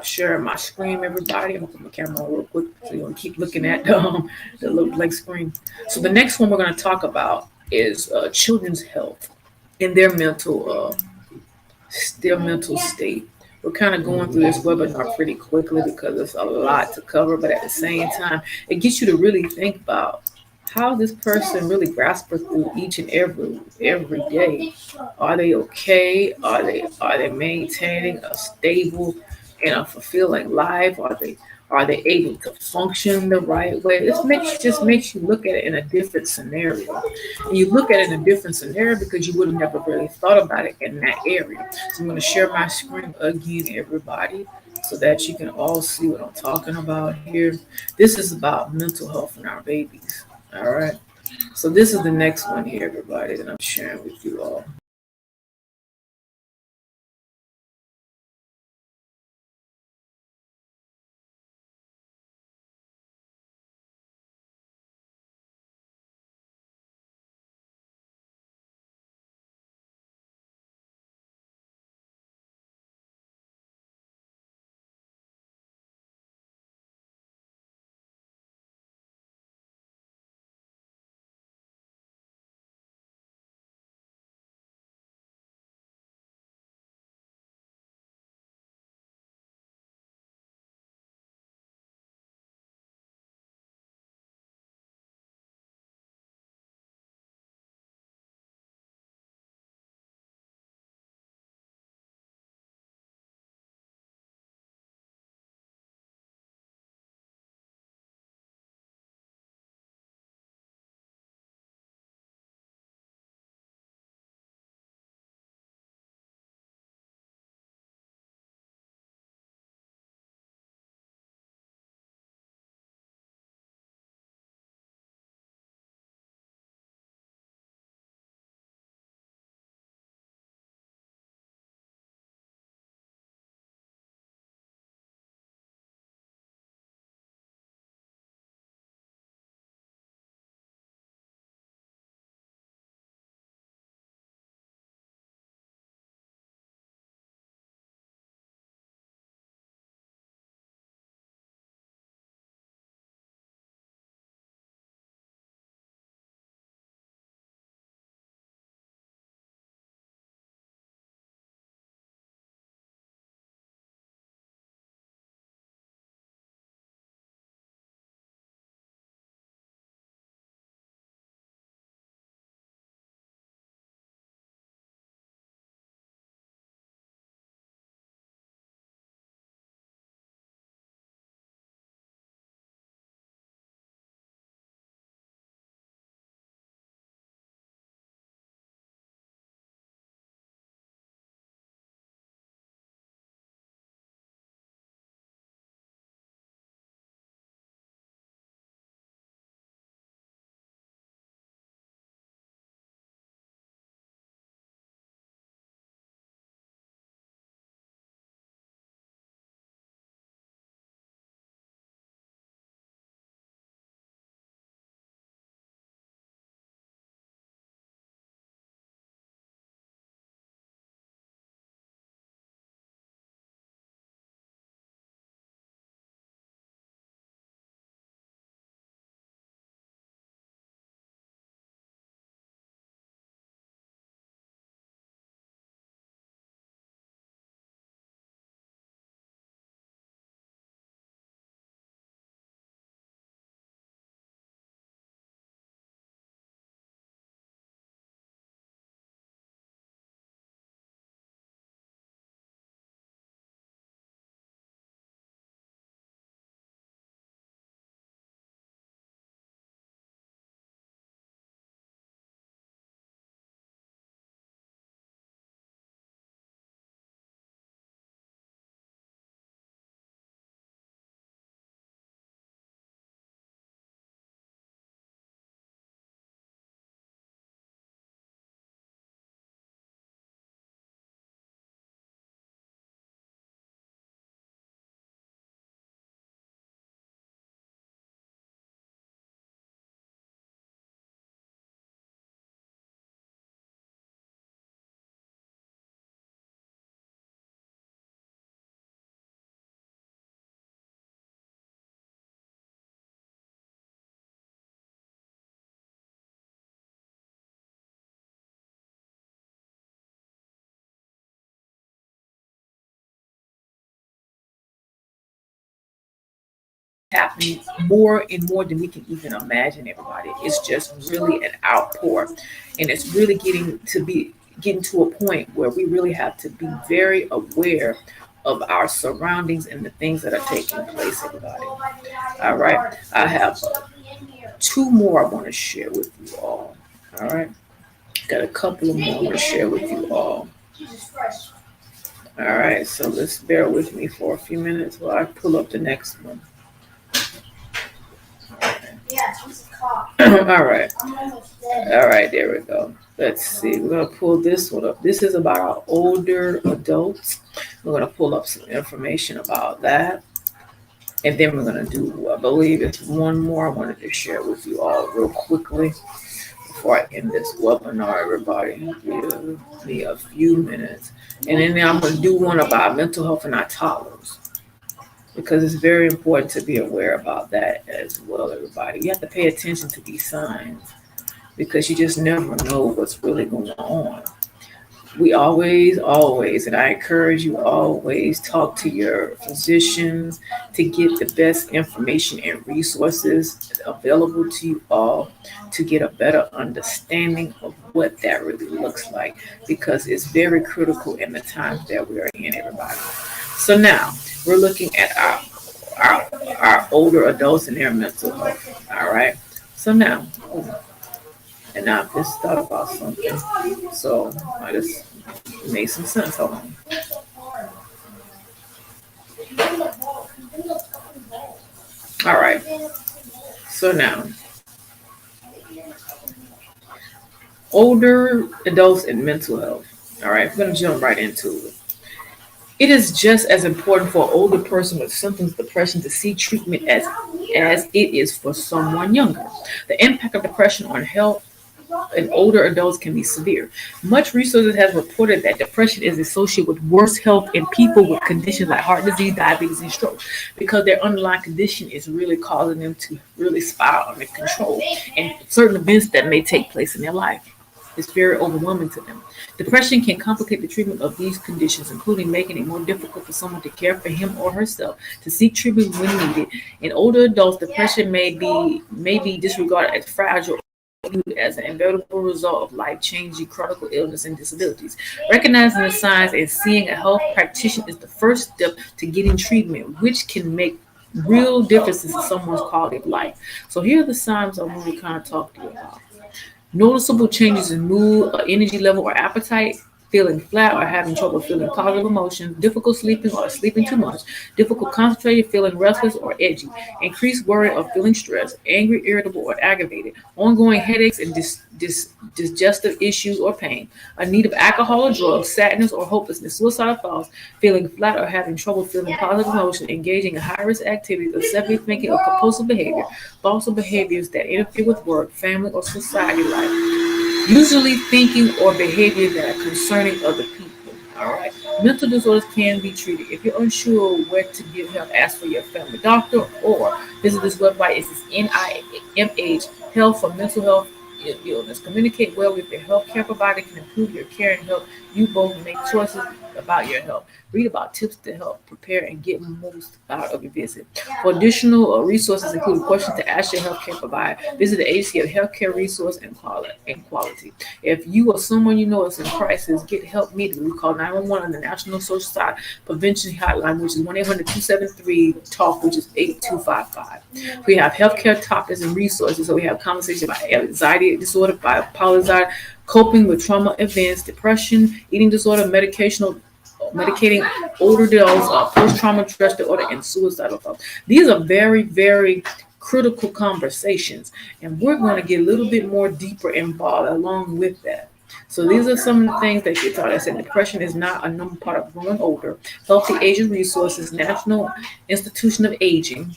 sharing my screen, everybody. I'm gonna put my camera on real quick so you don't keep looking at the little blank screen. So the next one we're gonna talk about is children's health and their mental state. We're kind of going through this webinar pretty quickly because there's a lot to cover, but at the same time, it gets you to really think about how this person really grasping through each and every day. Are they okay? Are they maintaining a stable and a fulfilling life? Are they able to function the right way? This just makes you look at it in a different scenario. And you look at it in a different scenario because you would have never really thought about it in that area. So I'm going to share my screen again, everybody, so that you can all see what I'm talking about here. This is about mental health in our babies. All right. So this is the next one here, everybody, that I'm sharing with you all. more and more than we can even imagine, everybody. It's just really an outpour. And it's really getting to a point where we really have to be very aware of our surroundings and the things that are taking place, everybody. All right. I have two more I want to share with you all. All right. Got a couple of more I want to share with you all. All right, so let's bear with me for a few minutes while I pull up the next one. All right. All right, there we go. Let's see. We're going to pull this one up. This is about our older adults. We're going to pull up some information about that. And then we're going to do, I believe it's one more I wanted to share with you all real quickly before I end this webinar, everybody. Give me a few minutes. And then I'm going to do one about mental health in our toddlers, because it's very important to be aware about that as well, everybody. You have to pay attention to these signs because you just never know what's really going on. We always, and I encourage you always talk to your physicians to get the best information and resources available to you all to get a better understanding of what that really looks like, because it's very critical in the times that we are in, everybody. So now we're looking at our older adults and their mental health. All right. So now, and I just thought about something. So I just made some sense. Hold on. All right. So now, older adults and mental health. All right. I'm going to jump right into it. It is just as important for an older person with symptoms of depression to seek treatment as it is for someone younger. The impact of depression on health in older adults can be severe. Much research has reported that depression is associated with worse health in people with conditions like heart disease, diabetes, and stroke, because their underlying condition is really causing them to really spiral out of control, and certain events that may take place in their life. It's very overwhelming to them. Depression can complicate the treatment of these conditions, including making it more difficult for someone to care for him or herself, to seek treatment when needed. In older adults, depression may be disregarded as fragile, as an inevitable result of life-changing chronic illness and disabilities. Recognizing the signs and seeing a health practitioner is the first step to getting treatment, which can make real differences in someone's quality of life. So here are the signs I want to kind of talk to you about. Noticeable changes in mood, or energy level, or appetite, feeling flat or having trouble feeling positive emotions, difficult sleeping or sleeping too much, difficult concentrating, feeling restless or edgy, increased worry or feeling stressed, angry, irritable, or aggravated, ongoing headaches and digestive issues or pain, a need of alcohol or drugs, sadness or hopelessness, suicidal thoughts, feeling flat or having trouble feeling positive emotion, engaging in high-risk activities, excessive thinking or compulsive behavior, thoughts or behaviors that interfere with work, family, or society life, usually thinking or behavior that are concerning other people. All right. Mental disorders can be treated. If you're unsure where to get help, ask for your family doctor or visit this website. It's NIMH Health for Mental Health Illness. Communicate well with your healthcare provider can improve your care and help you both make choices about your health. Read about tips to help prepare and get most out of your visit. For additional resources, including questions to ask your healthcare provider, visit the Agency of Healthcare Resource and Quality. If you or someone you know is in crisis, get help immediately. Call 911 on the National Social Side Prevention Hotline, which is 1-800-273-TALK, which is 8255. We have healthcare topics and resources. So we have conversations about anxiety disorder, bipolar, coping with trauma events, depression, eating disorder, medicating older adults, post-traumatic stress disorder, and suicidal thoughts. These are very, very critical conversations, and we're going to get a little bit more deeper involved along with that. So these are some of the things that you taught. I said depression is not a normal part of growing older. Healthy Aging Resources, National Institution of Aging,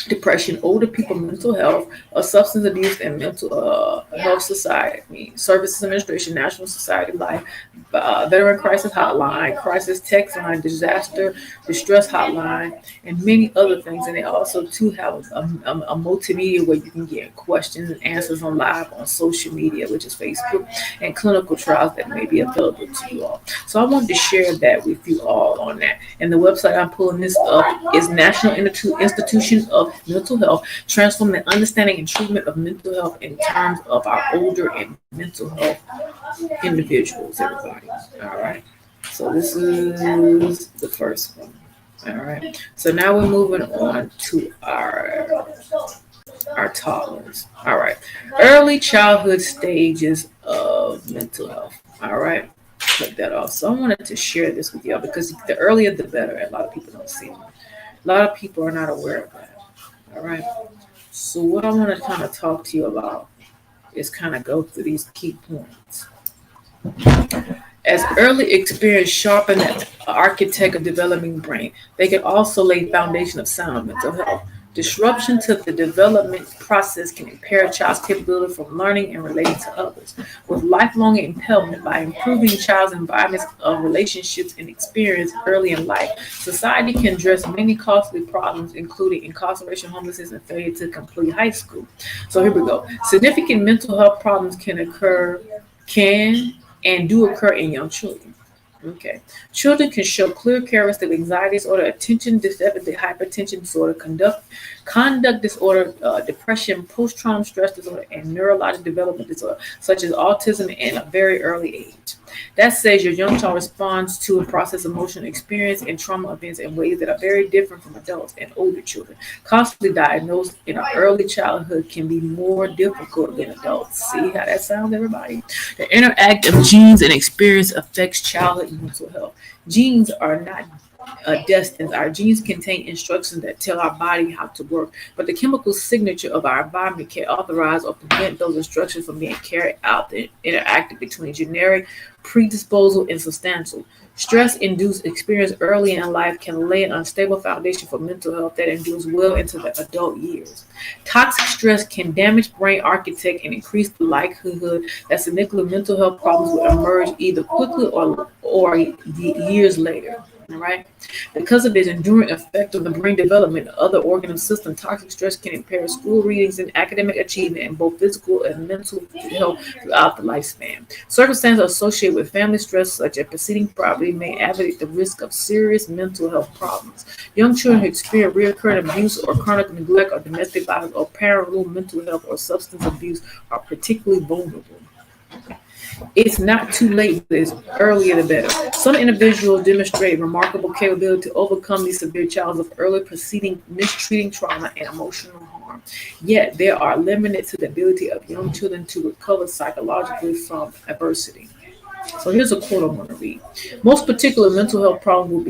depression, older people, mental health, substance abuse, and mental health society, Services Administration, National Society of Life, Veteran Crisis Hotline, Crisis Text Line, Disaster Distress Hotline, and many other things. And they also too have a multimedia where you can get questions and answers on live on social media, which is Facebook, and clinical trials that may be available to you all. So I wanted to share that with you all on that. And the website I'm pulling this up is National Institution of mental health, transforming the understanding and treatment of mental health in terms of our older and mental health individuals, everybody. All right. So this is the first one. All right. So now we're moving on to our toddlers. All right. Early childhood stages of mental health. All right. Click that off. So I wanted to share this with y'all because the earlier the better. A lot of people don't see it. A lot of people are not aware of that. All right. So what I want to kind of talk to you about is kind of go through these key points. As early experience sharpen the architect of developing brain, they can also lay foundation of sound mental health. Disruption to the development process can impair a child's capability for learning and relating to others. With lifelong impairment, by improving child's environments of relationships and experience early in life, society can address many costly problems, including incarceration, homelessness, and failure to complete high school. So here we go. Significant mental health problems can and do occur in young children. Okay. Children can show clear characteristics of anxiety disorder, attention deficit hypertension disorder, conduct disorder, depression, post-traumatic stress disorder, and neurologic development disorder, such as autism at a very early age. That says your young child responds to and process emotional experience and trauma events in ways that are very different from adults and older children. Constantly diagnosed in an early childhood can be more difficult than adults. See how that sounds, everybody? The interact of genes and experience affects childhood mental health. Genes are not destined. Our genes contain instructions that tell our body how to work, but the chemical signature of our environment can authorize or prevent those instructions from being carried out. The interactive between generic, predisposal, and substantial. Stress-induced experience early in life can lay an unstable foundation for mental health that endures well into the adult years. Toxic stress can damage brain architect and increase the likelihood that significant mental health problems will emerge either quickly or years later. All right. Because of its enduring effect on the brain development and other organ system, toxic stress can impair school readings and academic achievement in both physical and mental health throughout the lifespan. Circumstances associated with family stress, such as preceding poverty, may aggravate the risk of serious mental health problems. Young children who experience recurrent abuse or chronic neglect or domestic violence or parental mental health or substance abuse are particularly vulnerable. It's not too late, but it's earlier the better. Some individuals demonstrate remarkable capability to overcome these severe challenges of early preceding mistreating trauma and emotional harm. Yet there are limits to the ability of young children to recover psychologically from adversity. So here's a quote I want to read. Most particular mental health problems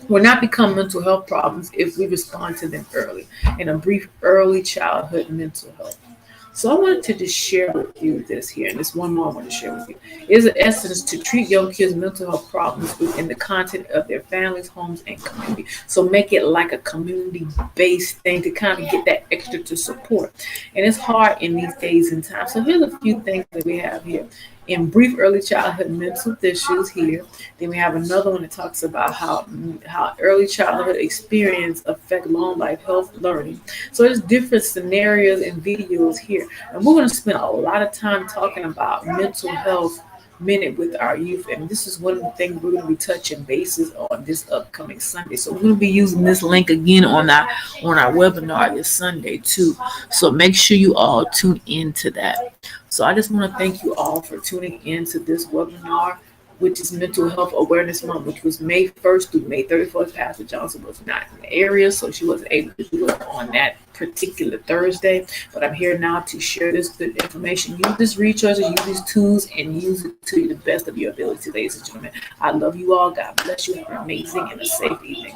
will not become mental health problems if we respond to them early. In a brief, early childhood mental health. So I wanted to just share with you this here, and this one more I want to share with you. It is an essence to treat young kids' mental health problems within the content of their families, homes, and community. So make it like a community-based thing to kind of get that extra to support. And it's hard in these days and times. So here's a few things that we have here. In brief early childhood mental issues here. Then we have another one that talks about how early childhood experience affect long life health learning. So there's different scenarios and videos here. And we're going to spend a lot of time talking about mental health minute with our youth, and this is one of the things we're going to be touching bases on this upcoming Sunday. So we're going to be using this link again on our webinar this Sunday too. So make sure you all tune into that. So I just want to thank you all for tuning into this webinar, which is Mental Health Awareness Month, which was May 1st through May 31st. Pastor Johnson was not in the area, so she wasn't able to do it on that particular Thursday. But I'm here now to share this good information. Use this resource, use these tools, and use it to the best of your ability, ladies and gentlemen. I love you all. God bless you. Have an amazing and a safe evening.